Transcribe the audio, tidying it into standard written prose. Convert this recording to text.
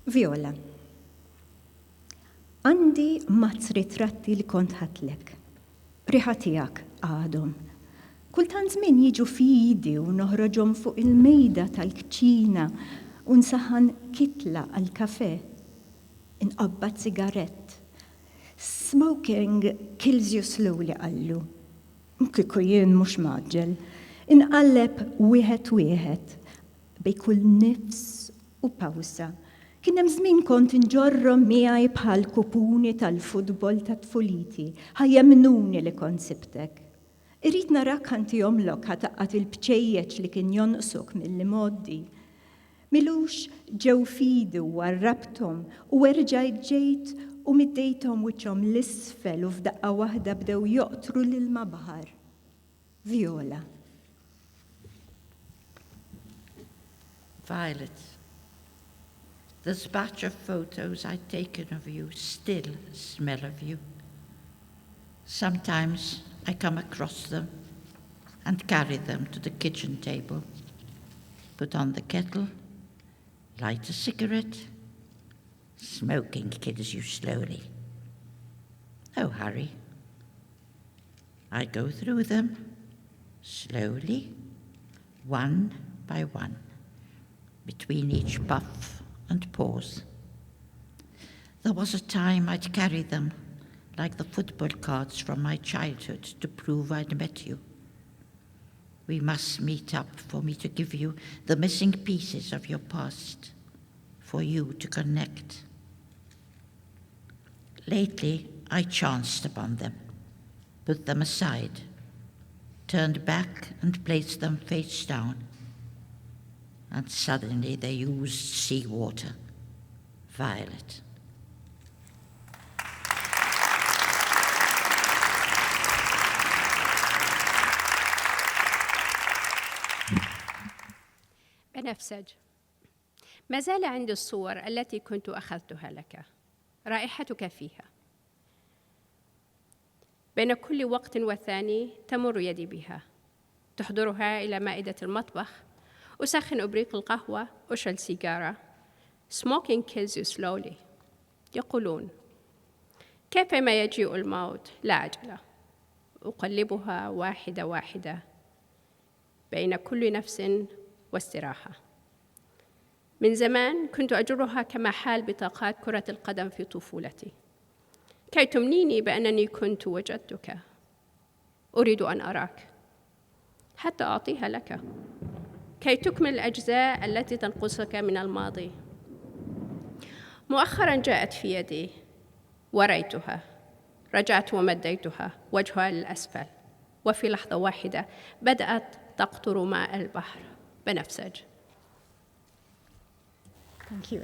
Viola. Għandi mazz ritratti li kont ħatlek. Riħa tiegħek għadhom. Kultant żmien jiġu fidi u noħroġhom fuq il-mejda tal-kċina u nsaħħan kitla għal-kafè. Inqabbad sigarett. Smoking kills you slowly qallu. Kieku jien mhux maġġel. Inqalleb wieħed bej kull nifs u pawsa. Kien hemm żmien kont inġorrom miegħi bħal kupuni tal-futbol ta' tfuliti, ħajjemnuni li kont sibtek. Irrid narak ħanti jomlok ħataqqat il-bċejjeċ li kien jonqsok milli moddi. Milux ġew fidi u warrabthom u erġajt ġejt u middejthom wiċċhom l-isfel u f'daqqa waħda bdew joqtru l-ilma baħar. Viola. Violet. This batch of photos I'd taken of you still smell of you. Sometimes I come across them and carry them to the kitchen table, put on the kettle, light a cigarette. Smoking kills you slowly. No hurry. I go through them slowly, one by one, between each puff and pause. There was a time I'd carry them like the football cards from my childhood to prove I'd met you. We must meet up for me to give you the missing pieces of your past, for you to connect. Lately, I chanced upon them, put them aside, turned back and placed them face down. And suddenly they oozed seawater. Violet. بنفسج. ما زال عندي الصور التي كنت أخذتها لك، رائحتك فيها. بين كل وقت والثاني تمر يدي بها، تحضرها إلى مائدة المطبخ، أسخن إبريق القهوة، أشعل سيجارة. Smoking kills you slowly. يقولون كيفما يجيء الموت لا عجلة. أقلبها واحدة واحدة بين كل نفس واستراحة. من زمان كنت أجرها كما حال بطاقات كرة القدم في طفولتي، كي تمنيني بأنني كنت وجدتك. أريد أن أراك حتى أعطيها لك، كي تكمل الأجزاء التي تنقصك من الماضي. مؤخراً جاءت في يدي وريتها، رجعت ومديتها وجهها للأسفل، وفي لحظة واحدة بدأت تقطر ماء البحر. بنفسج. Thank you.